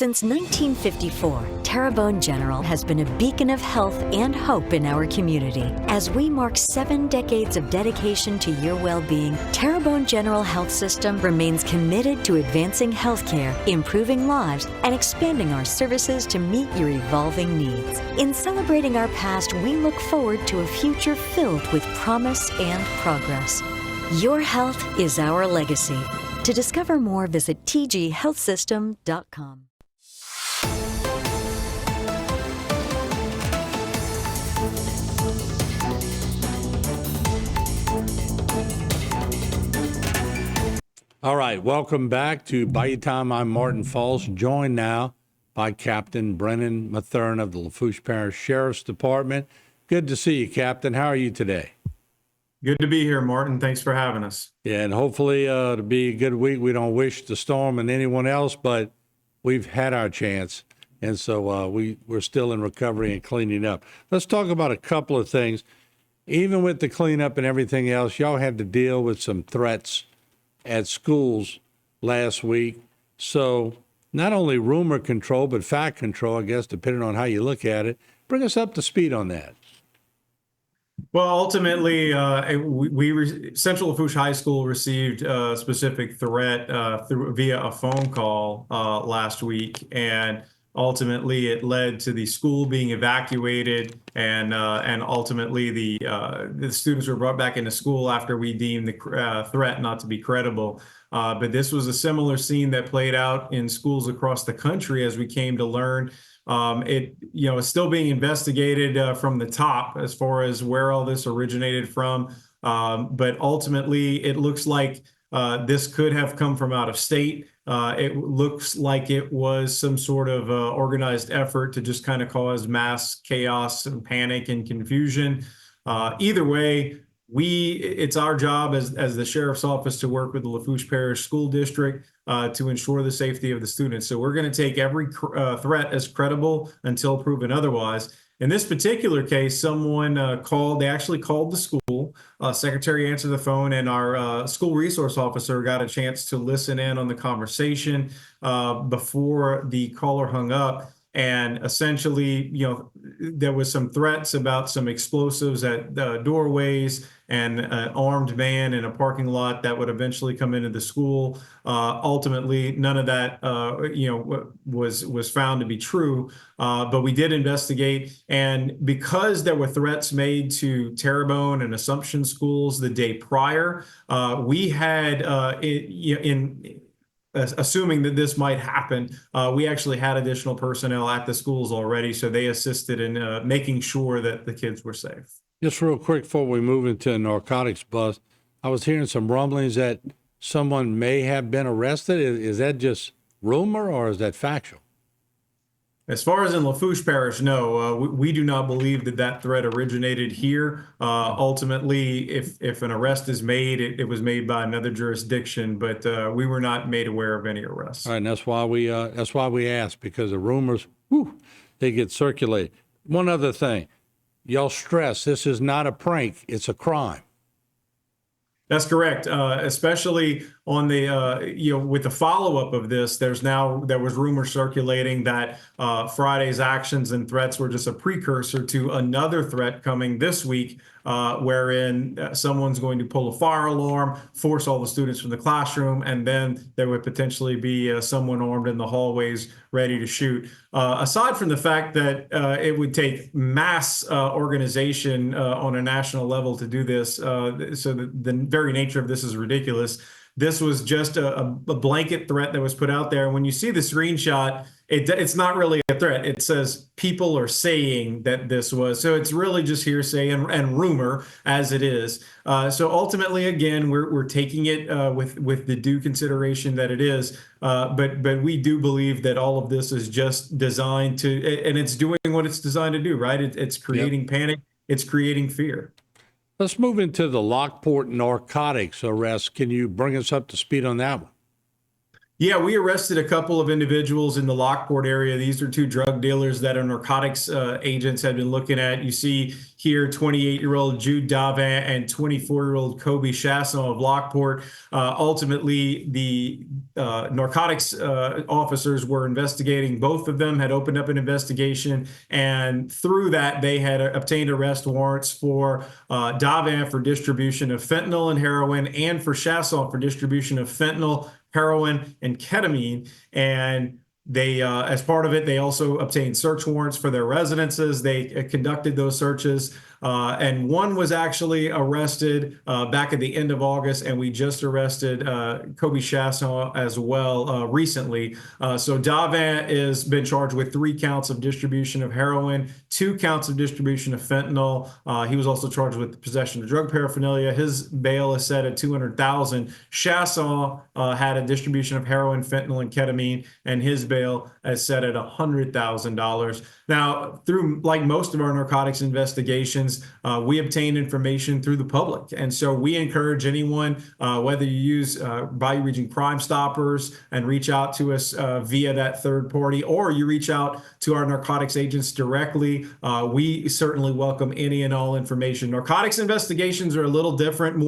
Since 1954, Terrebonne General has been a beacon of health and hope in our community. As we mark 7 decades of dedication to your well-being, Terrebonne General Health System remains committed to advancing healthcare, improving lives, and expanding our services to meet your evolving needs. In celebrating our past, we look forward to a future filled with promise and progress. Your health is our legacy. To discover more, visit tghealthsystem.com. All right, welcome back to Bayou Time. I'm Martin Falls, joined now by Captain Brennan Mathern of the Lafourche Parish Sheriff's Department. Good to see you, Captain. How are you today? Good to be here, Martin. Thanks for having us. Yeah, and hopefully it'll be a good week. We don't wish the storm on anyone else, but we've had our chance, and so we're still in recovery and cleaning up. Let's talk about a couple of things. Even with the cleanup and everything else, y'all had to deal with some threats at schools last week. So not only rumor control, but fact control, I guess, depending on how you look at it. Bring us up to speed on that. Well, ultimately, Central Lafourche High School received a specific threat via a phone call last week, and ultimately it led to the school being evacuated, and ultimately the students were brought back into school after we deemed the threat not to be credible. But this was a similar scene that played out in schools across the country as we came to learn. It's still being investigated from the top as far as where all this originated from. But ultimately, it looks like this could have come from out of state. It looks like it was some sort of organized effort to just kind of cause mass chaos and panic and confusion. Either way, it's our job as the sheriff's office to work with the Lafourche Parish School District to ensure the safety of the students. So we're going to take every threat as credible until proven otherwise. In this particular case, someone called. They actually called the school. Secretary answered the phone, and our school resource officer got a chance to listen in on the conversation before the caller hung up. And essentially, there was some threats about some explosives at doorways and an armed man in a parking lot that would eventually come into the school. Ultimately, none of that, was found to be true. But we did investigate, and because there were threats made to Terrebonne and Assumption schools the day prior, we had assuming that this might happen, we actually had additional personnel at the schools already, so they assisted in making sure that the kids were safe. Just real quick before we move into narcotics bust, I was hearing some rumblings that someone may have been arrested. Is that just rumor or is that factual? As far as in Lafourche Parish, no, we do not believe that threat originated here. Ultimately, if an arrest is made, it was made by another jurisdiction, but we were not made aware of any arrests. All right, and that's why we asked, because the rumors, they get circulated. One other thing, y'all stress this is not a prank; it's a crime. That's correct. Especially on the, with the follow-up of this, there was rumors circulating that Friday's actions and threats were just a precursor to another threat coming this week, wherein someone's going to pull a fire alarm, force all the students from the classroom, and then there would potentially be someone armed in the hallways ready to shoot. Aside from the fact that it would take mass organization on a national level to do this, so the very nature of this is ridiculous. This was just a blanket threat that was put out there. When you see the screenshot, it's not really a threat. It says people are saying that this was. So it's really just hearsay and rumor as it is. So ultimately, again, we're taking it with the due consideration that it is. But we do believe that all of this is just designed to, and it's doing what it's designed to do, right? It's creating panic. It's creating fear. Let's move into the Lockport narcotics arrest. Can you bring us up to speed on that one? Yeah, we arrested a couple of individuals in the Lockport area. These are two drug dealers that our narcotics agents had been looking at. You see here 28-year-old Jude Davant and 24-year-old Kobe Chasson of Lockport. Ultimately, the narcotics officers were investigating. Both of them had opened up an investigation, and through that, they had obtained arrest warrants for Davant for distribution of fentanyl and heroin, and for Chasson for distribution of fentanyl, heroin, and ketamine. And they, as part of it, they also obtained search warrants for their residences. They conducted those searches, and one was actually arrested back at the end of August, and we just arrested Kobe Chasson as well recently. So Davant has been charged with 3 counts of distribution of heroin, 2 counts of distribution of fentanyl. He was also charged with possession of drug paraphernalia. His bail is set at $200,000. Chasson had a distribution of heroin, fentanyl, and ketamine, and his bail is set at $100,000. Now, through like most of our narcotics investigations, we obtain information through the public. And so we encourage anyone, whether you use Bayou Region Crime Stoppers and reach out to us via that third party, or you reach out to our narcotics agents directly, we certainly welcome any and all information. Narcotics investigations are a little different,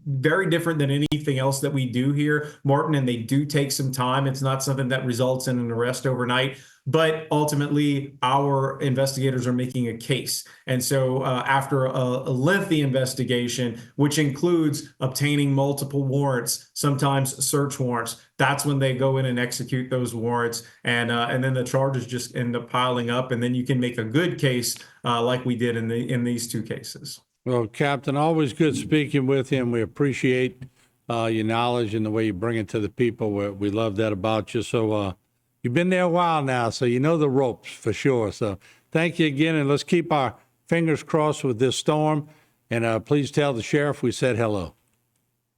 very different than anything else that we do here, Martin, and they do take some time. It's not something that results in an arrest overnight. But ultimately, our investigators are making a case. And so after a lengthy investigation, which includes obtaining multiple warrants, sometimes search warrants, that's when they go in and execute those warrants. And then the charges just end up piling up. And then you can make a good case like we did in these 2 cases. Well, Captain, always good speaking with you, and we appreciate your knowledge and the way you bring it to the people. We love that about you. So, you've been there a while now, so you know the ropes for sure. So thank you again, and let's keep our fingers crossed with this storm. And please tell the sheriff we said hello.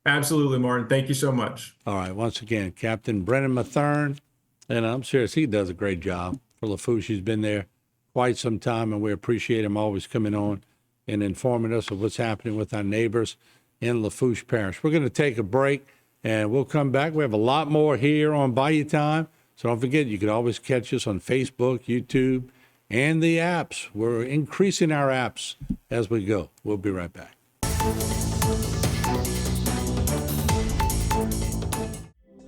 Absolutely, Martin. Thank you so much. All right. Once again, Captain Brennan Mathern, and I'm serious, he does a great job for Lafourche. He's been there quite some time, and we appreciate him always coming on and informing us of what's happening with our neighbors in Lafourche Parish. We're going to take a break, and we'll come back. We have a lot more here on Bayou Time. So don't forget, you can always catch us on Facebook, YouTube, and the apps. We're increasing our apps as we go. We'll be right back.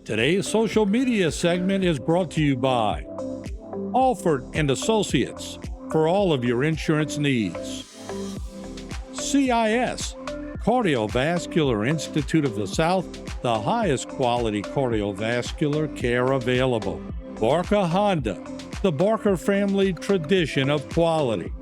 Today's social media segment is brought to you by Alford and Associates for all of your insurance needs. CIS, Cardiovascular Institute of the South, the highest quality cardiovascular care available. Barker Honda, the Barker family tradition of quality.